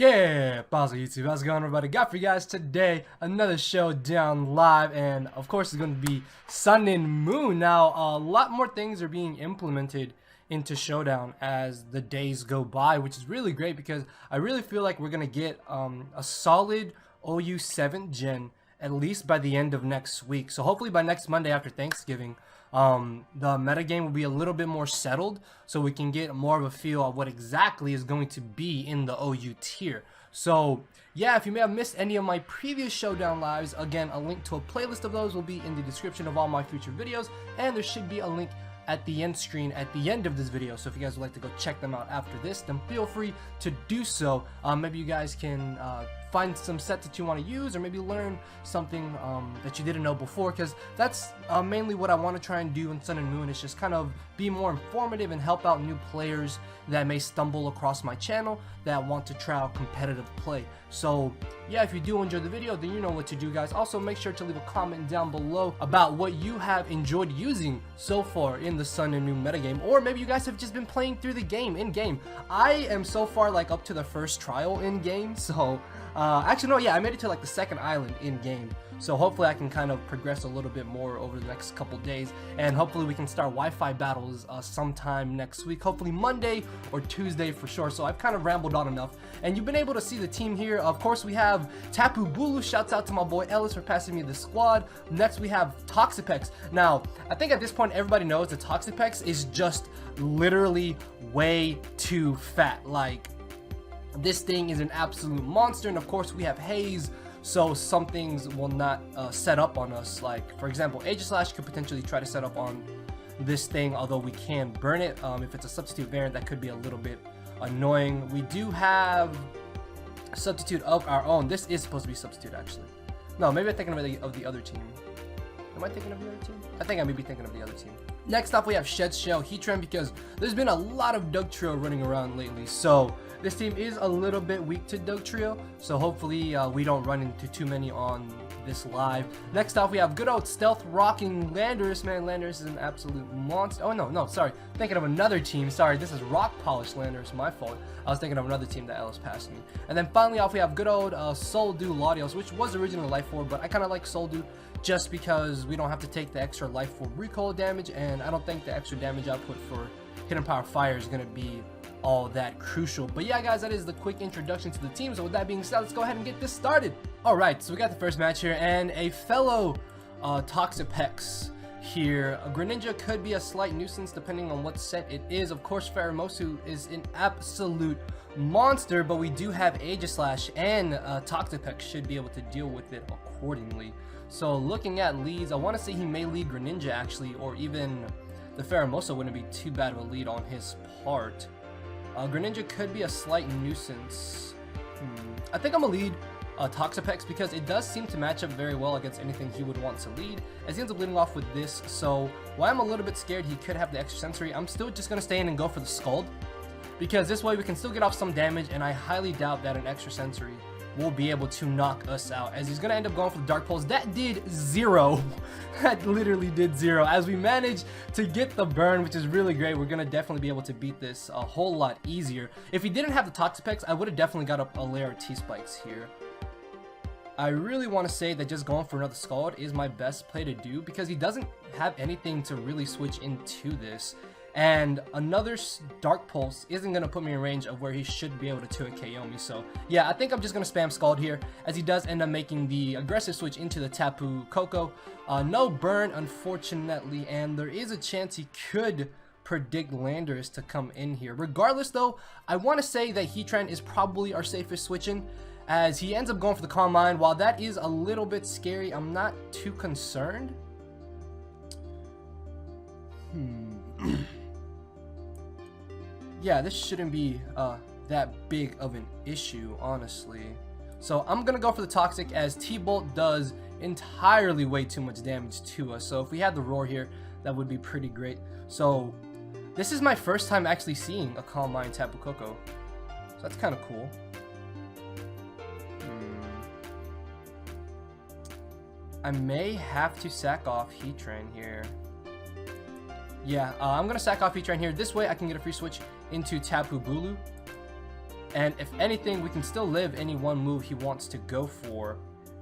Yeah, pause YouTube. How's it going, everybody? Got for you guys today another Showdown live, and of course it's going to be Sun and Moon. Now, a lot more things are being implemented into Showdown as the days go by, which is really great because I really feel like we're going to get a solid OU 7th gen at least by the end of next week. So hopefully by next Monday after Thanksgiving, the metagame will be a little bit more settled, so we can get more of a feel of what exactly is going to be in the OU tier. So yeah, if you may have missed any of my previous Showdown lives, again, a link to a playlist of those will be in the description of all my future videos, and there should be a link at the end screen at the end of this video. So if you guys would like to go check them out after this, then feel free to do so. Maybe you guys can find some sets that you want to use, or maybe learn something that you didn't know before, because that's mainly what I want to try and do in Sun and Moon, is just kind of be more informative and help out new players that may stumble across my channel that want to try out competitive play. So yeah, if you do enjoy the video, then you know what to do, guys. Also, make sure to leave a comment down below about what you have enjoyed using so far in the Sun and Moon metagame, or maybe you guys have just been playing through the game in game. I am so far like up to the first trial in game, so actually no, yeah, I made it to like the second island in game, so hopefully I can kind of progress a little bit more over the next couple days, and hopefully we can start Wi-Fi battles sometime next week, hopefully Monday or Tuesday for sure. So I've kind of rambled on enough, and you've been able to see the team here. Of course, we have Tapu Bulu. Shouts out to my boy Ellis for passing me the squad. Next we have Toxapex. Now I think at this point everybody knows that Toxapex is just literally way too fat. Like, this thing is an absolute monster, and of course we have haze, so some things will not set up on us. Like, for example, Aegislash could potentially try to set up on this thing, although we can burn it. If it's a substitute variant, that could be a little bit annoying. We do have a substitute of our own. This is supposed to be substitute, actually. No, maybe I'm thinking of the other team. Am I thinking of the other team? I think I may be thinking of the other team. Next up, we have Shed Shell Heatran, because there's been a lot of Dugtrio running around lately, so this team is a little bit weak to Dugtrio, so hopefully we don't run into too many on this live. Next off, we have good old Stealth Rocking Landorus. Man, Landorus is an absolute monster. Oh no, sorry, thinking of another team. Sorry, this is Rock Polish Landorus, my fault. I was thinking of another team that Ellis passed me. And then finally off, we have good old Soldew Latios, which was originally Life Orb, but I kind of like Soldew just because we don't have to take the extra Life Orb recoil damage, and I don't think the extra damage output for Hidden Power Fire is going to be all that crucial. But yeah, guys, that is the quick introduction to the team. So with that being said, let's go ahead and get this started. Alright, so we got the first match here, and a fellow Toxapex here. A Greninja could be a slight nuisance depending on what set it is. Of course, Pheromosa is an absolute monster, but we do have Aegislash, and Toxapex should be able to deal with it accordingly. So looking at leads, I want to say he may lead Greninja actually, or even the Pheromosa wouldn't be too bad of a lead on his part. Greninja could be a slight nuisance. I think I'm gonna lead Toxapex because it does seem to match up very well against anything he would want to lead, as he ends up leading off with this. So while I'm a little bit scared he could have the extra sensory, I'm still just gonna stay in and go for the Scald, because this way we can still get off some damage, and I highly doubt that an extra sensory will be able to knock us out, as he's gonna end up going for the Dark Pulse. That did 0. That literally did 0, as we managed to get the burn, which is really great. We're gonna definitely be able to beat this a whole lot easier. If he didn't have the Toxapex, I would have definitely got up a layer of T-Spikes here. I really want to say that just going for another Scald is my best play to do, because he doesn't have anything to really switch into this, and another Dark Pulse isn't going to put me in range of where he should be able to 2-hit KO me. So yeah, I think I'm just going to spam Scald here, as he does end up making the aggressive switch into the Tapu Koko. No burn, unfortunately, and there is a chance he could predict Landorus to come in here. Regardless though, I want to say that Heatran is probably our safest switch-in, as he ends up going for the Calm Mind. While that is a little bit scary, I'm not too concerned. Yeah, this shouldn't be that big of an issue, honestly. So I'm gonna go for the Toxic, as T-Bolt does entirely way too much damage to us. So if we had the Roar here, that would be pretty great. So this is my first time actually seeing a Calm Mind Tapu Koko, so that's kind of cool. I may have to sack off Heatran here. Yeah, I'm gonna sack off Heatran here. This way I can get a free switch into Tapu Bulu. And if anything, we can still live any one move he wants to go for,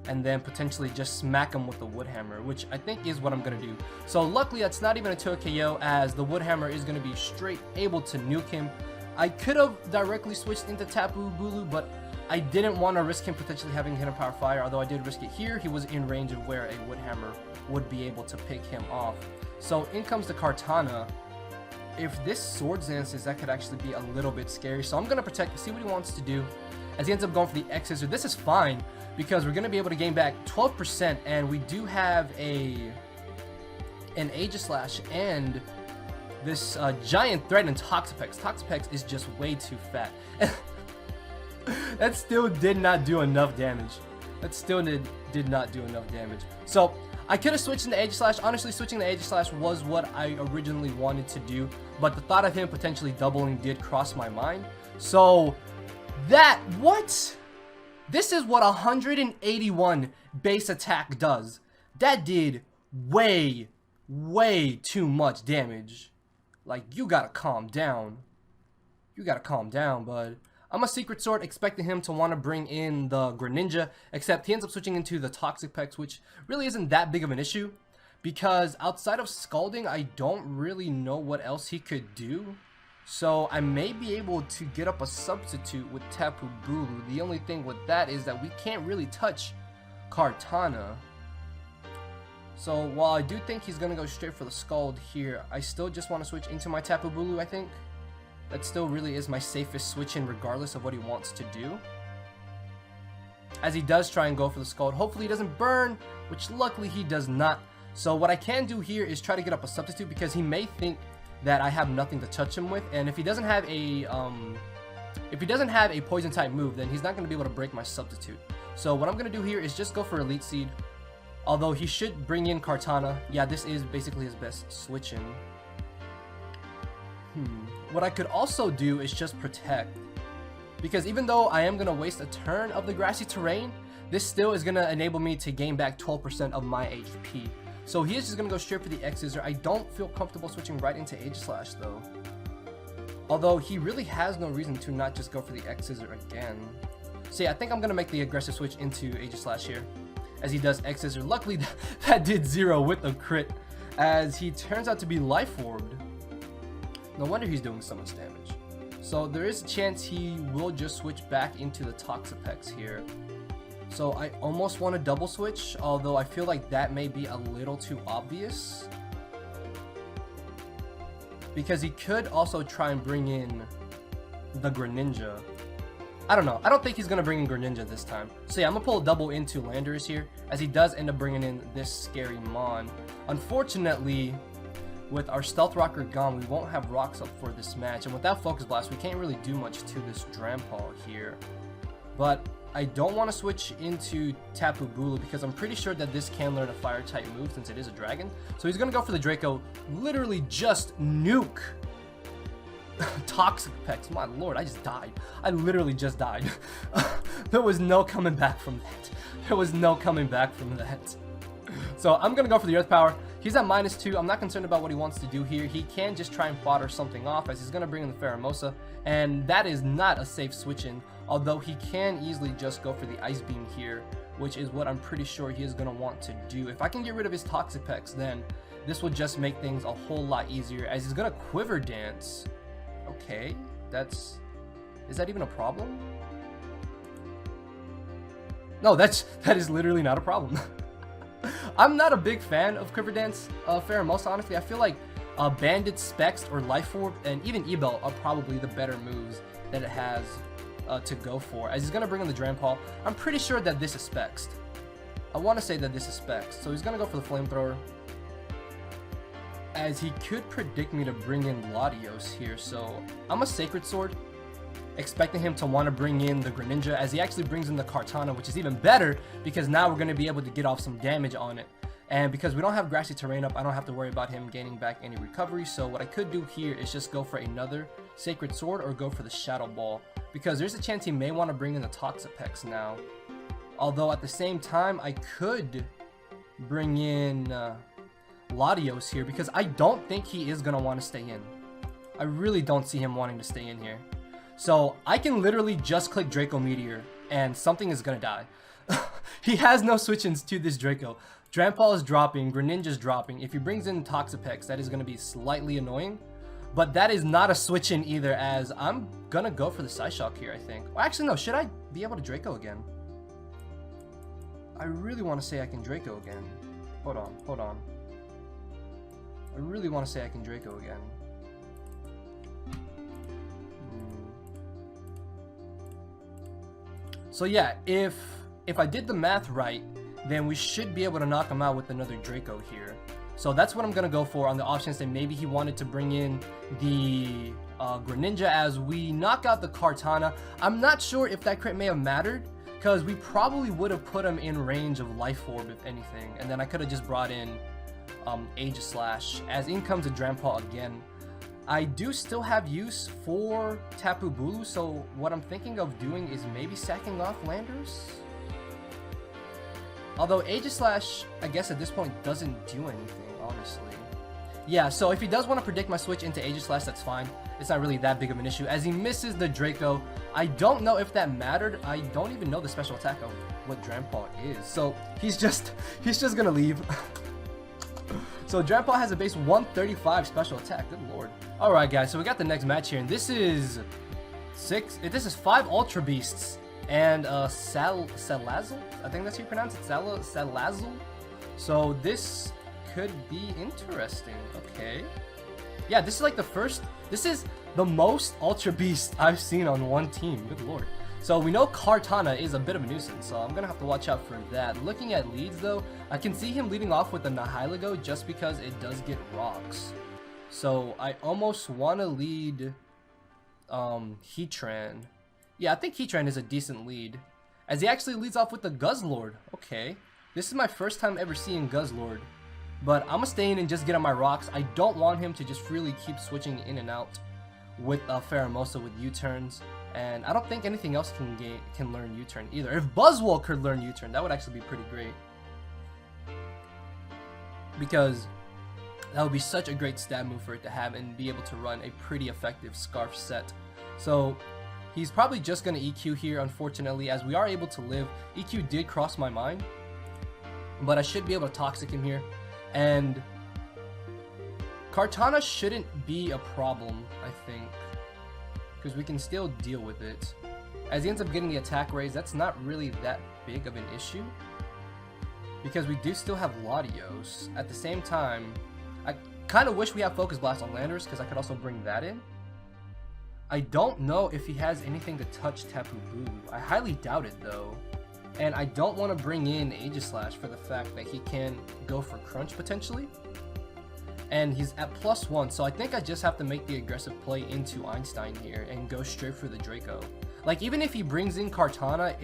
and then potentially just smack him with the Wood Hammer, which I think is what I'm going to do. So luckily that's not even a 2 KO, as the Wood Hammer is going to be straight able to nuke him. I could have directly switched into Tapu Bulu, but I didn't want to risk him potentially having Hidden Power Fire, although I did risk it here. He was in range of where a Wood Hammer would be able to pick him off. So in comes the Kartana. If this Swords Dances, that could actually be a little bit scary. So I'm going to protect, see what he wants to do. As he ends up going for the X Scissor. This is fine, because we're going to be able to gain back 12%, and we do have an Aegislash and this Giant Threat and Toxapex. Toxapex is just way too fat. That still did not do enough damage. That still did not do enough damage. So I could have switched into Aegislash. Honestly, switching to Aegislash was what I originally wanted to do, but the thought of him potentially doubling did cross my mind. So what? This is what 181 base attack does. That did way too much damage. Like, you gotta calm down. You gotta calm down, bud. I'm a Secret Sword, expecting him to want to bring in the Greninja, except he ends up switching into the Toxapex, which really isn't that big of an issue, because outside of Scalding, I don't really know what else he could do. So I may be able to get up a substitute with Tapu Bulu. The only thing with that is that we can't really touch Kartana. So while I do think he's going to go straight for the Scald here, I still just want to switch into my Tapu Bulu, I think. That still really is my safest switch in, regardless of what he wants to do. As he does try and go for the Scald. Hopefully he doesn't burn, which luckily he does not. So what I can do here is try to get up a substitute, because he may think that I have nothing to touch him with. And if he doesn't have a poison type move, then he's not going to be able to break my substitute. So what I'm going to do here is just go for Elite Seed. Although he should bring in Kartana. Yeah, this is basically his best switch in. What I could also do is just protect, because even though I am going to waste a turn of the grassy terrain, this still is going to enable me to gain back 12% of my HP. So he is just going to go straight for the X Scissor. I don't feel comfortable switching right into Aegislash though. Although he really has no reason to not just go for the X Scissor again. So yeah, I think I'm going to make the aggressive switch into Aegislash here, as he does X Scissor. Luckily that did 0 with a crit, as he turns out to be Life Orbed. No wonder he's doing so much damage. So there is a chance he will just switch back into the Toxapex here. So I almost want to double switch, although I feel like that may be a little too obvious, because he could also try and bring in the Greninja. I don't know. I don't think he's going to bring in Greninja this time. So yeah, I'm going to pull a double into Landorus here, as he does end up bringing in this scary Mon. Unfortunately, with our Stealth Rocker gone, we won't have rocks up for this match, and without Focus Blast, we can't really do much to this Drampal here. But I don't want to switch into Tapu Bulu, because I'm pretty sure that this can learn a fire type move since it is a dragon. So he's going to go for the Draco, literally just nuke Toxapex. My lord, I just died. I literally just died. There was no coming back from that. There was no coming back from that. So I'm going to go for the Earth Power. He's at -2. I'm not concerned about what he wants to do here. He can just try and fodder something off, as he's going to bring in the Pheromosa, and that is not a safe switch in, although he can easily just go for the Ice Beam here, which is what I'm pretty sure he is going to want to do. If I can get rid of his Toxapex, then this will just make things a whole lot easier, as he's going to Quiver Dance. Okay, is that even a problem? No, that is literally not a problem. I'm not a big fan of Quiver Dance Pheromosa, honestly. I feel like Bandit, Specs, or Life Orb, and even E-Belt are probably the better moves that it has to go for. As he's going to bring in the Drampal, I'm pretty sure that this is Specs. I want to say that this is Specs. So he's going to go for the Flamethrower, as he could predict me to bring in Latios here. So I'm a Sacred Sword, expecting him to want to bring in the Greninja, as he actually brings in the Kartana, which is even better, because now we're going to be able to get off some damage on it. And because we don't have Grassy Terrain up, I don't have to worry about him gaining back any recovery. So what I could do here is just go for another Sacred Sword, or go for the Shadow Ball, because there's a chance he may want to bring in the Toxapex now. Although at the same time, I could bring in Latios here, because I don't think he is going to want to stay in. I really don't see him wanting to stay in here. So I can literally just click Draco Meteor and something is gonna die. He has no switch-ins to this Draco. Drampa is dropping, Greninja's dropping. If he brings in Toxapex, that is gonna be slightly annoying. But that is not a switch-in either, as I'm gonna go for the Psyshock here, I think. Well, actually, no, should I be able to Draco again? I really want to say I can Draco again. Hold on. I really want to say I can Draco again. So yeah, if I did the math right, then we should be able to knock him out with another Draco here. So that's what I'm gonna go for on the options that maybe he wanted to bring in the Greninja as we knock out the Kartana. I'm not sure if that crit may have mattered, because we probably would have put him in range of Life Orb if anything, and then I could have just brought in Aegislash. As in comes a Drampa again. I do still have use for Tapu Bulu, so what I'm thinking of doing is maybe sacking off Landers. Although Aegislash, I guess at this point, doesn't do anything, honestly. Yeah, so if he does want to predict my switch into Aegislash, that's fine. It's not really that big of an issue. As he misses the Draco, I don't know if that mattered. I don't even know the special attack of what Drampa is. So he's just gonna leave. So Drampa has a base 135 special attack. Good lord. Alright guys, so we got the next match here, and this is 5 Ultra Beasts and Salazzle? I think that's how you pronounce it. Salazzle? So this could be interesting. Okay. Yeah, this is like this is the most Ultra Beast I've seen on one team. Good lord. So we know Kartana is a bit of a nuisance, so I'm gonna have to watch out for that. Looking at leads though, I can see him leading off with the Nihilego just because it does get rocks. So I almost want to lead Heatran. Yeah, I think Heatran is a decent lead, as he actually leads off with the Guzzlord. Okay, this is my first time ever seeing Guzzlord, but I'm gonna stay in and just get on my rocks. I don't want him to just freely keep switching in and out with Pheromosa with U-turns, and I don't think anything else can learn U-turn either. If Buzzwole could learn U-turn, that would actually be pretty great, because that would be such a great stab move for it to have and be able to run a pretty effective Scarf set. So he's probably just going to EQ here, unfortunately, as we are able to live. EQ did cross my mind, but I should be able to Toxic him here. And Kartana shouldn't be a problem, I think, because we can still deal with it. As he ends up getting the attack raise, that's not really that big of an issue, because we do still have Latios. At the same time, I kind of wish we had Focus Blast on Landers, because I could also bring that in. I don't know if he has anything to touch Tapu Bulu. I highly doubt it though. And I don't want to bring in Aegislash for the fact that he can go for Crunch potentially. And he's at +1, so I think I just have to make the aggressive play into Einstein here and go straight for the Draco. Like, even if he brings in Kartana,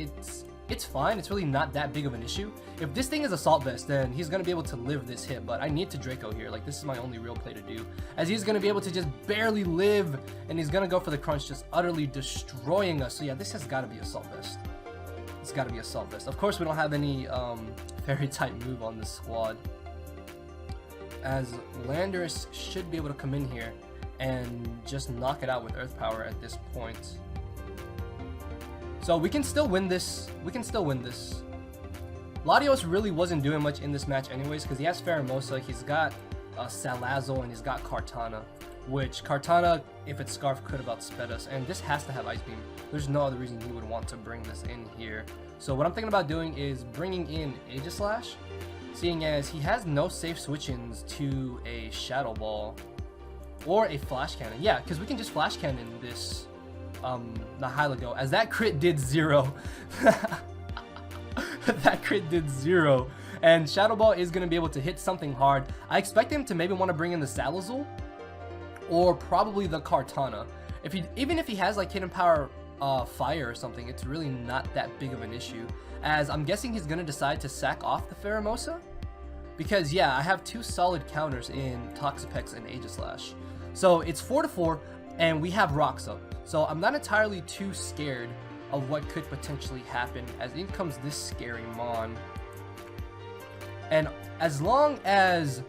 it's fine. It's really not that big of an issue. If this thing is Assault Vest, then he's going to be able to live this hit, but I need to Draco here. Like, this is my only real play to do, as he's going to be able to just barely live, and he's going to go for the Crunch, just utterly destroying us. So yeah, this has got to be Assault Vest. It's got to be Assault Vest. Of course, we don't have any Fairy type move on this squad, as Landorus should be able to come in here and just knock it out with Earth Power at this point. So we can still win this. Latios really wasn't doing much in this match anyways, because he has Pheromosa, he's got Salazzle, and he's got Kartana, which Kartana, if it's Scarf, could have outsped us, and this has to have Ice Beam. There's no other reason he would want to bring this in here. So what I'm thinking about doing is bringing in Aegislash, seeing as he has no safe switch-ins to a Shadow Ball or a Flash Cannon. Yeah, because we can just Flash Cannon this Nihilego, as that crit did 0. That crit did 0, and Shadow Ball is going to be able to hit something hard. I expect him to maybe want to bring in the Salazzle or probably the Kartana. Even if he has like Hidden Power Fire or something, it's really not that big of an issue, as I'm guessing he's going to decide to sack off the Pheromosa, because yeah, I have 2 solid counters in Toxapex and Aegislash. So it's 4-4, and we have rocks up. So I'm not entirely too scared of what could potentially happen, as in comes this scary Mon. And as long as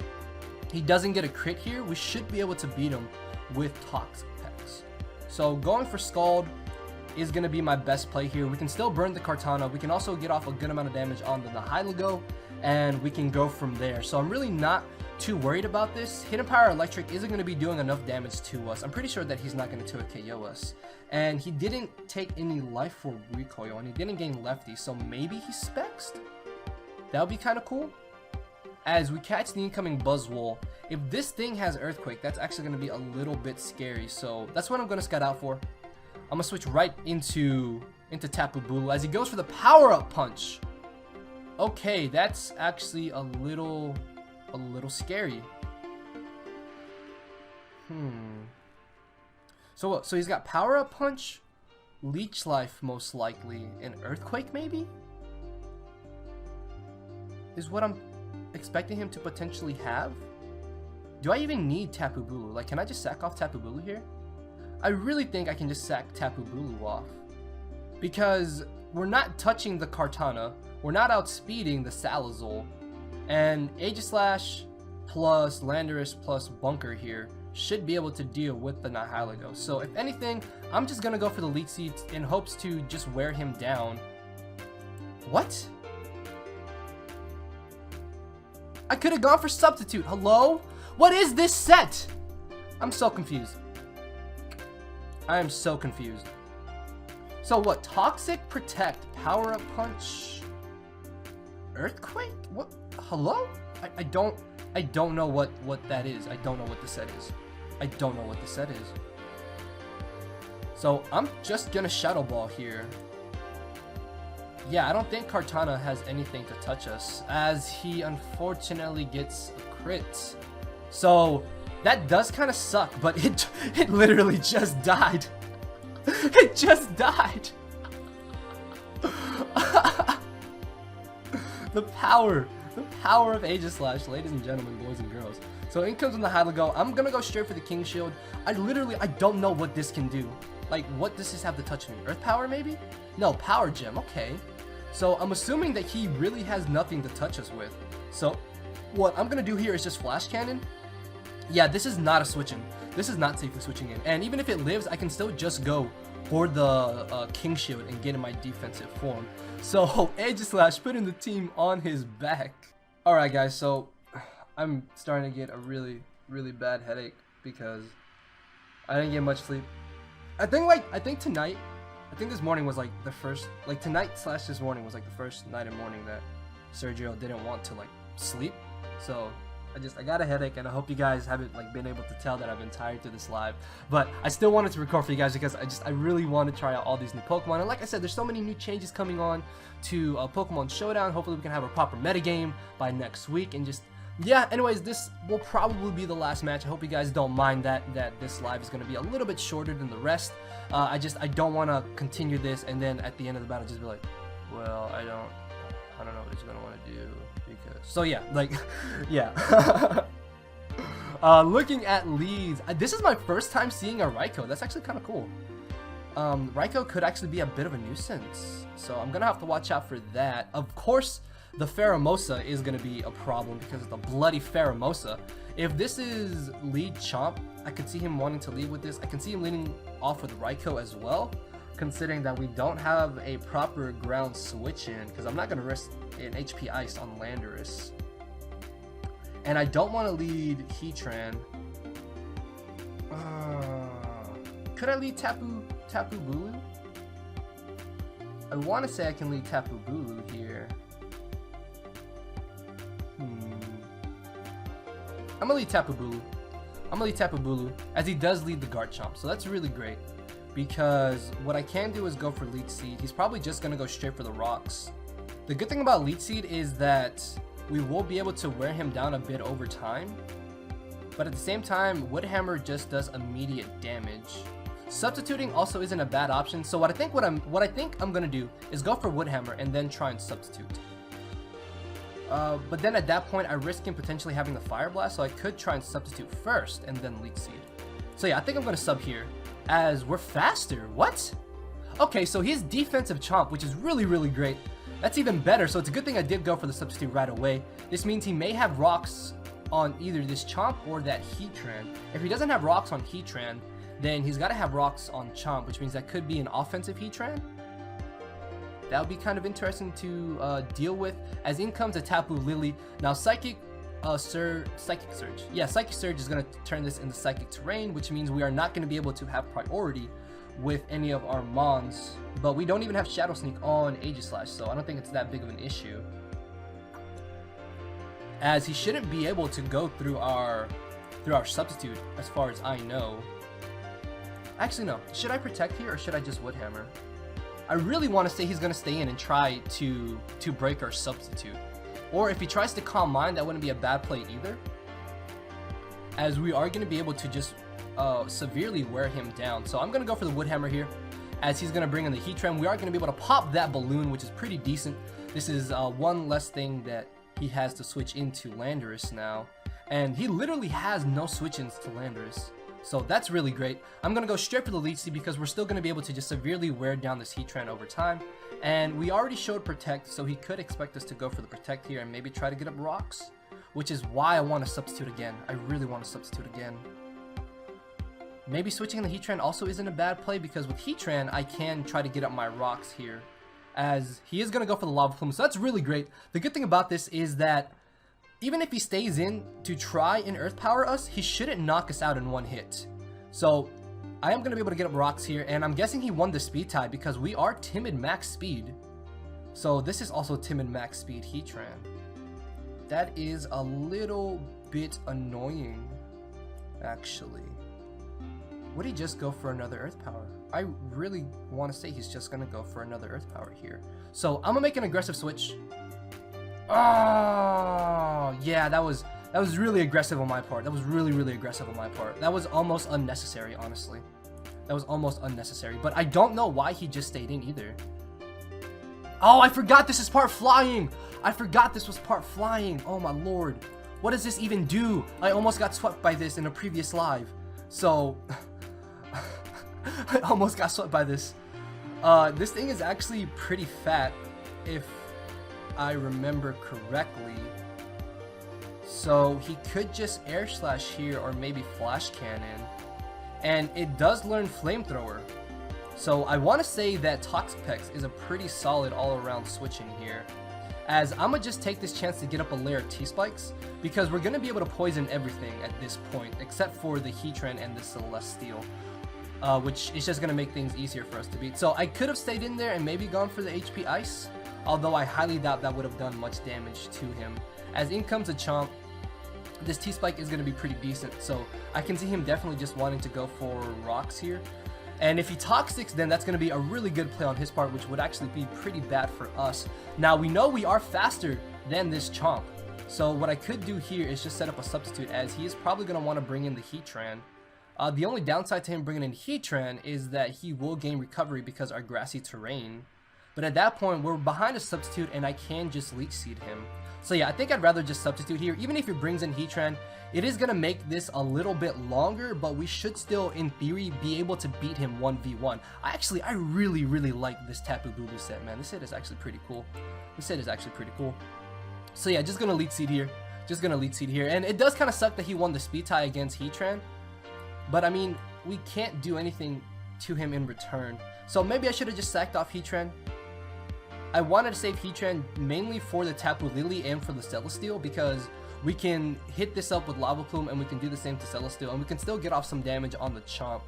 he doesn't get a crit here, we should be able to beat him with Toxapex. So going for Scald is going to be my best play here. We can still burn the Kartana. We can also get off a good amount of damage on the Nihilego, and we can go from there. So I'm really not too worried about this. Hidden Power Electric isn't going to be doing enough damage to us. I'm pretty sure that he's not going to 2 KO us. And he didn't take any life for recoil, and he didn't gain lefty, so maybe he specs? That would be kind of cool. As we catch the incoming Buzzwole, if this thing has Earthquake, that's actually going to be a little bit scary. So that's what I'm going to scout out for. I'm going to switch right into Tapu Bulu as he goes for the power-up punch. Okay, that's actually a little scary. So what? So he's got power-up punch, Leech Life most likely, and Earthquake maybe? Is what I'm expecting him to potentially have? Do I even need Tapu Bulu? Like, can I just sack off Tapu Bulu here? I really think I can just sack Tapu Bulu off. Because we're not touching the Kartana, we're not outspeeding the Salazol, and Aegislash plus Landorus plus Bunker here should be able to deal with the Nihilego. So if anything, I'm just gonna go for the Leech Seed in hopes to just wear him down. What? I could have gone for Substitute. Hello? What is this set? I'm so confused. I am so confused. So what? Toxic, Protect, Power Up Punch, Earthquake? What? Hello? I don't know what that is. I don't know what the set is. I don't know what the set is. So I'm just gonna Shadow Ball here. Yeah, I don't think Kartana has anything to touch us, as he unfortunately gets a crit. So that does kind of suck, but it literally just died. It just died. The power of Aegislash, ladies and gentlemen, boys and girls. So in comes the Nihilego. I'm gonna go straight for the King Shield. I don't know what this can do. Like, what does this have to touch me? Earth Power maybe? No, Power Gem. Okay. So I'm assuming that he really has nothing to touch us with. So what I'm gonna do here is just Flash Cannon. Yeah, this is not a switch-in. This is not safely switching in. And even if it lives, I can still just go for the King Shield and get in my defensive form. So Aegislash putting the team on his back. Alright guys, so I'm starting to get a really bad headache because I didn't get much sleep. I think tonight, I think this morning was like the first, like tonight / this morning was like the first night and morning that Sergio didn't want to like sleep. So I got a headache, and I hope you guys haven't like been able to tell that I've been tired through this live. But I still wanted to record for you guys because I really want to try out all these new Pokemon. And like I said, there's so many new changes coming on to Pokemon Showdown. Hopefully we can have a proper metagame by next week. And just, yeah, anyways, this will probably be the last match. I hope you guys don't mind that this live is going to be a little bit shorter than the rest. I don't want to continue this and then at the end of the battle just be like, well, I don't know what he's going to want to do. So yeah, like, yeah. Looking at leads, this is my first time seeing a Raikou. That's actually kind of cool. Raikou could actually be a bit of a nuisance, so I'm gonna have to watch out for that. Of course, the Pheromosa is gonna be a problem because of the bloody Pheromosa. If this is lead Chomp, I could see him wanting to lead with this. I can see him leading off with Raikou as well, considering that we don't have a proper ground switch in, because I'm not gonna risk an HP Ice on Landorus. And I don't want to lead Heatran. Could I lead Tapu Bulu? I want to say I can lead Tapu Bulu here. I'm gonna lead Tapu Bulu. As he does lead the Garchomp, so that's really great. Because what I can do is go for Leech Seed. He's probably just gonna go straight for the rocks. The good thing about Leech Seed is that we will be able to wear him down a bit over time, but at the same time, Wood Hammer just does immediate damage. Substituting also isn't a bad option, so what I think I'm gonna do is go for Wood Hammer and then try and substitute. But then at that point, I risk him potentially having the Fire Blast, so I could try and substitute first and then Leech Seed. So yeah, I think I'm gonna sub here, as we're faster. What? Okay, so his defensive Chomp, which is really great. That's even better, so it's a good thing I did go for the substitute right away. This means he may have rocks on either this Chomp or that Heatran. If he doesn't have rocks on Heatran, then he's got to have rocks on Chomp, which means that could be an offensive Heatran. That would be kind of interesting to deal with. As in comes a Tapu Lily. Now Psychic Surge. Yeah, Psychic Surge is going to turn this into Psychic Terrain, which means we are not going to be able to have priority with any of our Mons. But we don't even have Shadow Sneak on Aegislash, so I don't think it's that big of an issue. As he shouldn't be able to go through our substitute, as far as I know. Actually, no. Should I protect here or should I just Wood Hammer? I really want to say he's going to stay in and try to break our substitute. Or if he tries to Calm Mind, that wouldn't be a bad play either. As we are going to be able to just severely wear him down. So I'm going to go for the Wood Hammer here. As he's going to bring in the Heatran, we are going to be able to pop that Balloon, which is pretty decent. This is one less thing that he has to switch into Landorus now. And he literally has no switch-ins to Landorus. So that's really great. I'm going to go straight for the Leech Seed because we're still going to be able to just severely wear down this Heatran over time. And we already showed Protect, so he could expect us to go for the Protect here and maybe try to get up rocks. Which is why I want to substitute again. I really want to substitute again. Maybe switching the Heatran also isn't a bad play because with Heatran, I can try to get up my rocks here. As he is going to go for the Lava Plume, so that's really great. The good thing about this is that even if he stays in to try and Earth Power us, he shouldn't knock us out in one hit. So I am going to be able to get up rocks here, and I'm guessing he won the speed tie because we are Timid Max Speed. So this is also Timid Max Speed Heatran. That is a little bit annoying, actually. Would he just go for another Earth Power? I really want to say he's just going to go for another Earth Power here. So I'm going to make an aggressive switch. Oh, yeah, that was really aggressive on my part. That was really aggressive on my part. That was almost unnecessary, honestly. That was almost unnecessary. But I don't know why he just stayed in either. Oh, I forgot this is part flying. I forgot this was part flying. Oh my lord. What does this even do? I almost got swept by this in a previous live. So I almost got swept by this. This thing is actually pretty fat if I remember correctly. So he could just Air Slash here or maybe Flash Cannon. And it does learn Flamethrower. So I want to say that Toxapex is a pretty solid all-around switching here. As I'm going to just take this chance to get up a layer of T-Spikes, because we're going to be able to poison everything at this point, except for the Heatran and the Celesteal, which is just going to make things easier for us to beat. So I could have stayed in there and maybe gone for the HP Ice, although I highly doubt that would have done much damage to him. As in comes a Chomp, this T-Spike is going to be pretty decent, so I can see him definitely just wanting to go for rocks here. And if he Toxics, then that's going to be a really good play on his part, which would actually be pretty bad for us. Now, we know we are faster than this Chomp, so what I could do here is just set up a substitute, as he is probably going to want to bring in the Heatran. The only downside to him bringing in Heatran is that he will gain recovery because our grassy terrain. But at that point, we're behind a substitute and I can just Leech Seed him. So yeah, I think I'd rather just substitute here. Even if he brings in Heatran, it is going to make this a little bit longer, but we should still, in theory, be able to beat him 1v1. I really like this Tapu Bulu set, man. This set is actually pretty cool. So yeah, just going to Leech Seed here. And it does kind of suck that he won the speed tie against Heatran. But I mean, we can't do anything to him in return. So maybe I should have just sacked off Heatran. I wanted to save Heatran mainly for the Tapu Lily and for the Celesteal, because we can hit this up with Lava Plume and we can do the same to Celesteal, and we can still get off some damage on the Chomp.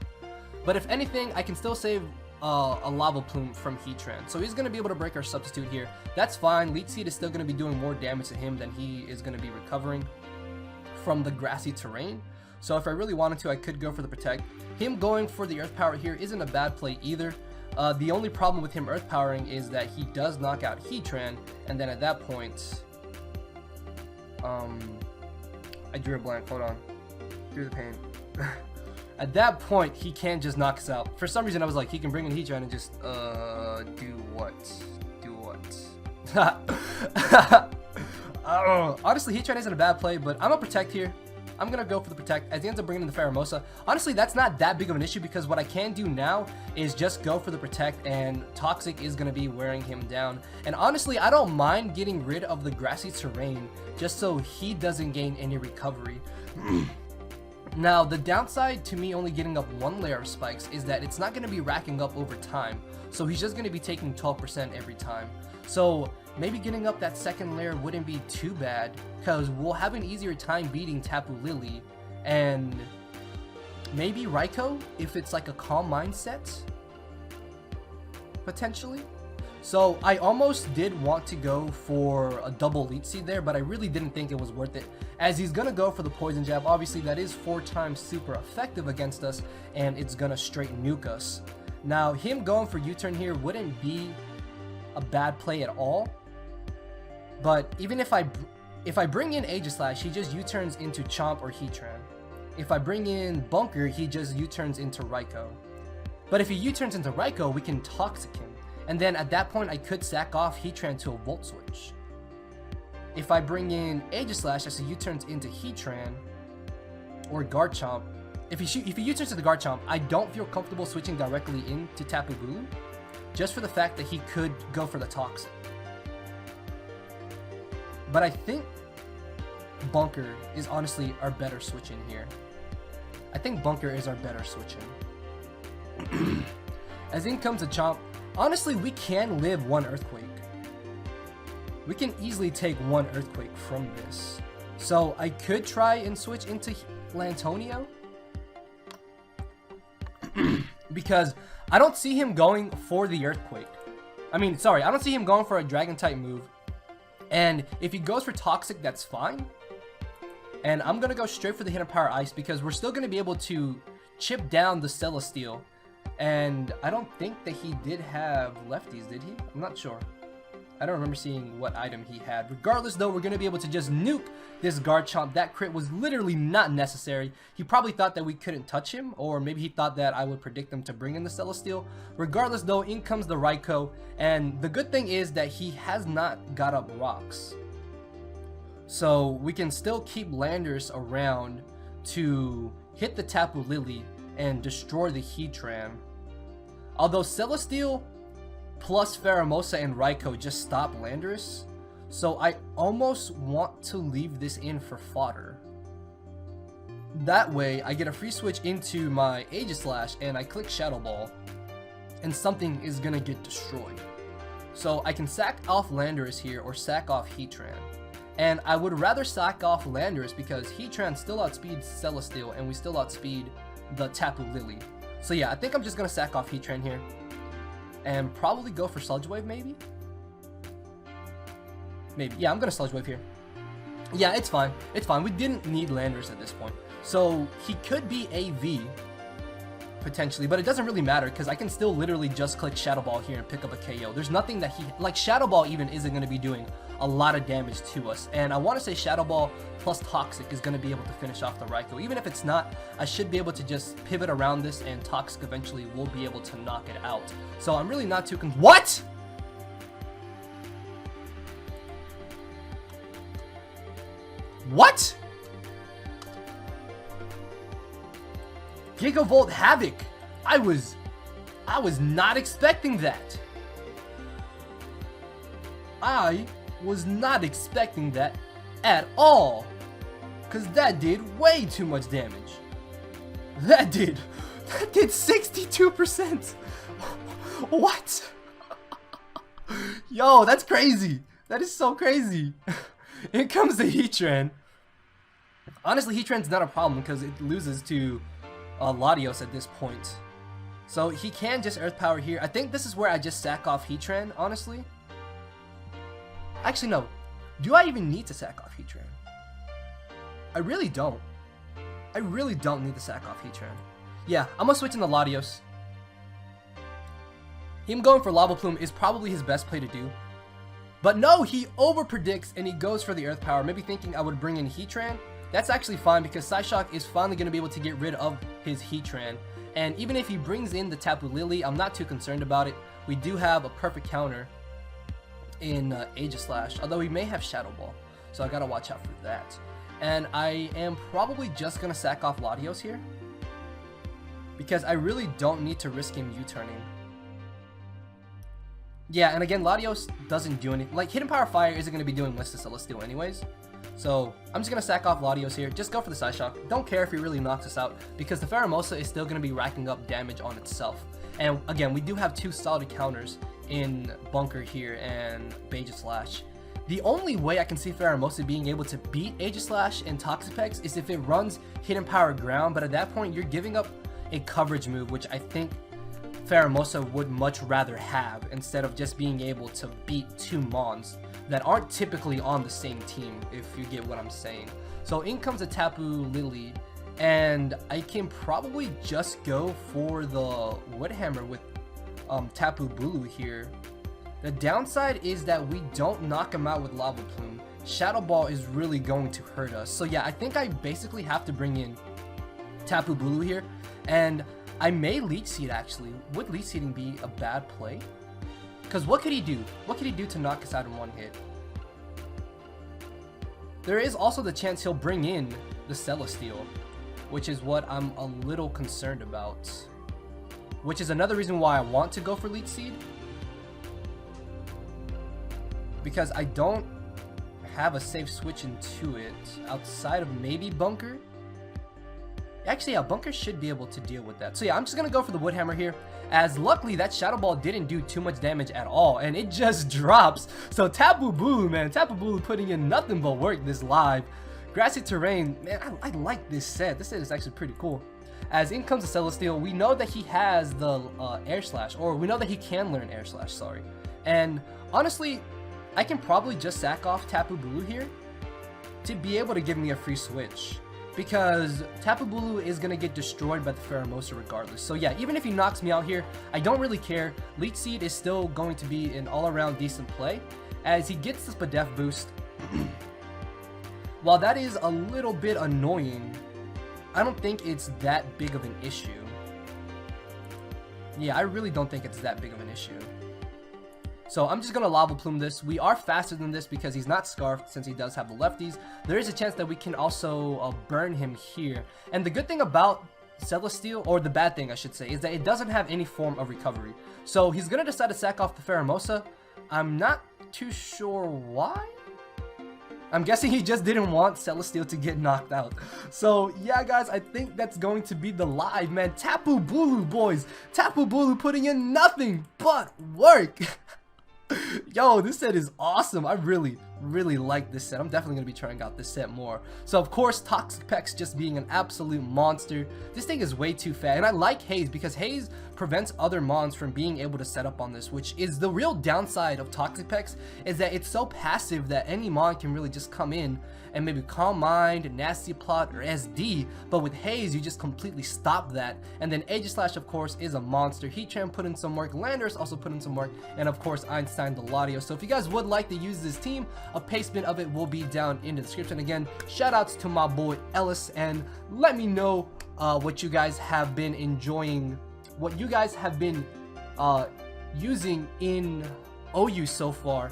But if anything, I can still save a Lava Plume from Heatran. So he's going to be able to break our substitute here. That's fine. Leech Seed is still going to be doing more damage to him than he is going to be recovering from the grassy terrain. So if I really wanted to, I could go for the Protect. Him going for the Earth Power here isn't a bad play either. The only problem with him Earth Powering is that he does knock out Heatran, and then at that point, I drew a blank, hold on, through the pain. At that point, he can't just knock us out. For some reason, I was like, he can bring in Heatran and just, do what? Honestly, Heatran isn't a bad play, but I'm gonna Protect here. I'm going to go for the Protect as he ends up bringing in the Pheromosa. Honestly, that's not that big of an issue because what I can do now is just go for the Protect, and Toxic is going to be wearing him down. And honestly, I don't mind getting rid of the grassy terrain just so he doesn't gain any recovery. Now, the downside to me only getting up 1 layer of spikes is that it's not going to be racking up over time. So he's just going to be taking 12% every time. So maybe getting up that 2nd layer wouldn't be too bad, because we'll have an easier time beating Tapu Lily and maybe Raikou if it's like a calm mindset, potentially. So I almost did want to go for a double Leech Seed there, but I really didn't think it was worth it, as he's gonna go for the Poison Jab. Obviously that is 4 times super effective against us, and it's gonna straight nuke us. Now him going for U-turn here wouldn't be a bad play at all, but even if I bring in Aegislash, he just U-turns into Chomp or Heatran. If I bring in Bunker, he just U-turns into Raikou. But if he U-turns into Raikou, we can Toxic him. And then at that point, I could sack off Heatran to a Volt Switch. If I bring in Aegislash as he U-turns into Heatran or Garchomp, if he U-turns to the Garchomp, I don't feel comfortable switching directly into Tapu Bulu, just for the fact that he could go for the Toxic. But I think Bunker is honestly our better switch in here. I think Bunker is our better switch in. As in comes a Chomp. Honestly, we can live 1 Earthquake. We can easily take 1 Earthquake from this. So I could try and switch into Lantonio, because I don't see him going for the Earthquake. I don't see him going for a Dragon type move. And if he goes for Toxic, that's fine. And I'm going to go straight for the Hidden Power Ice, because we're still going to be able to chip down the Celesteal. And I don't think that he did have lefties, did he? I'm not sure. I don't remember seeing what item he had. Regardless, though, we're going to be able to just nuke this Garchomp. That crit was literally not necessary. He probably thought that we couldn't touch him, or maybe he thought that I would predict him to bring in the Celesteal. Regardless, though, in comes the Raikou. And the good thing is that he has not got up rocks. So we can still keep Landorus around to hit the Tapu Lily and destroy the Heatran. Although Celesteal plus Pheromosa and Raikou just stop Landorus, so I almost want to leave this in for fodder. That way, I get a free switch into my Aegislash and I click Shadow Ball, and something is gonna get destroyed. So I can sack off Landorus here or sack off Heatran. And I would rather sack off Landorus because Heatran still outspeeds Celesteal and we still outspeed the Tapu Lily. So yeah, I think I'm just gonna sack off Heatran here and probably go for Sludge Wave, maybe? Maybe. Yeah, I'm gonna Sludge Wave here. Yeah, it's fine. It's fine. We didn't need Landorus at this point. So he could be AV, potentially, but it doesn't really matter because I can still literally just click Shadow Ball here and pick up a KO. There's nothing that like Shadow Ball even isn't gonna be doing a lot of damage to us. And I want to say Shadow Ball plus Toxic is going to be able to finish off the Raikou. Even if it's not, I should be able to just pivot around this and Toxic eventually will be able to knock it out. So I'm really not too What?! What?! Gigavolt Havoc! I was not expecting that. I was not expecting that at all, because that did way too much damage. That did 62%. What? Yo, that's crazy. That is so crazy. Here comes the Heatran. Honestly, Heatran's not a problem because it loses to Latios at this point. So he can just Earth Power here. I think this is where I just sack off Heatran, honestly. Actually, no. Do I even need to sack off Heatran? I really don't. I really don't need to sack off Heatran. Yeah, I'm gonna switch into Latios. Him going for Lava Plume is probably his best play to do. But no, he over predicts and he goes for the Earth Power, maybe thinking I would bring in Heatran. That's actually fine because Psyshock is finally going to be able to get rid of his Heatran. And even if he brings in the Tapu Lily, I'm not too concerned about it. We do have a perfect counter in Aegislash, although he may have Shadow Ball, so I gotta watch out for that. And I am probably just gonna sack off Latios here because I really don't need to risk him U-turning. Yeah, and again, Latios doesn't do anything. Like, Hidden Power Fire isn't gonna be doing much to Celesteal anyways, So I'm just going to sack off Latios here. Just go for the Side Shock. Don't care if he really knocks us out because the Pheromosa is still going to be racking up damage on itself. And again, we do have 2 solid counters in Bunker here and Aegislash. The only way I can see Pheromosa being able to beat Aegislash and Toxapex is if it runs Hidden Power Ground, but at that point you're giving up a coverage move, which I think Pheromosa would much rather have instead of just being able to beat 2 Mons that aren't typically on the same team, if you get what I'm saying. So in comes a Tapu Lily, and I can probably just go for the Wood Hammer with Tapu Bulu here. The downside is that we don't knock him out with Lava Plume. Shadow Ball is really going to hurt us. So yeah, I think I basically have to bring in Tapu Bulu here, and I may Leech Seed actually. Would Leech Seeding be a bad play? Because what could he do? What could he do to knock us out in 1 hit? There is also the chance he'll bring in the Celesteal, which is what I'm a little concerned about. Which is another reason why I want to go for Leech Seed. Because I don't have a safe switch into it outside of maybe Bunker. Actually, yeah, Bunker should be able to deal with that. So yeah, I'm just gonna go for the Wood Hammer here, as luckily that Shadow Ball didn't do too much damage at all, and it just drops. So Tapu Bulu, man, Tapu Bulu putting in nothing but work this live. Grassy Terrain, man, I like this set. This set is actually pretty cool. As in comes the Celesteal, we know that he has the Air Slash, or we know that he can learn Air Slash, sorry. And honestly, I can probably just sack off Tapu Bulu here to be able to give me a free switch, because Tapu Bulu is going to get destroyed by the Pheromosa regardless. So yeah, even if he knocks me out here, I don't really care. Leech Seed is still going to be an all-around decent play, as he gets this Spadef boost. While that is a little bit annoying, I don't think it's that big of an issue. Yeah, I really don't think it's that big of an issue. So I'm just going to Lava Plume this. We are faster than this because he's not Scarfed since he does have the lefties. There is a chance that we can also burn him here. And the good thing about Celesteal, or the bad thing I should say, is that it doesn't have any form of recovery. So he's going to decide to sack off the Pheromosa. I'm not too sure why. I'm guessing he just didn't want Celesteal to get knocked out. So yeah, guys, I think that's going to be the live, man. Tapu Bulu, boys. Tapu Bulu putting in nothing but work. Yo, this set is awesome. I really like this set. I'm definitely going to be trying out this set more. So, of course, Toxapex just being an absolute monster. This thing is way too fat. And I like Haze because Haze prevents other Mons from being able to set up on this, which is the real downside of Toxapex, is that it's so passive that any Mon can really just come in and maybe Calm Mind, Nasty Plot, or SD. But with Haze, you just completely stop that. And then Aegislash, of course, is a monster. Heatran put in some work. Landorus also put in some work. And, of course, Einstein the Latios. So if you guys would like to use this team, a pastebin of it will be down in the description. Again, shout outs to my boy Ellis, and let me know what you guys have been enjoying, what you guys have been using in OU so far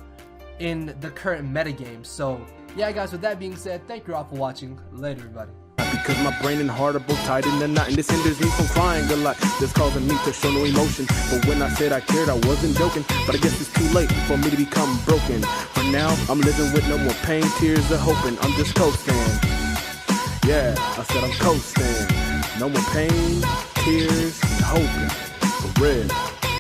in the current metagame. So yeah, guys, with that being said, thank you all for watching. Later, everybody. Because my brain and heart are both tied in a knot, and this hinders me from crying a lot. This causing me to show no emotion. But when I said I cared, I wasn't joking. But I guess it's too late for me to become broken. For now, I'm living with no more pain, tears of hoping. I'm just coasting. Yeah, I said I'm coasting. No more pain, tears, and hoping. For real.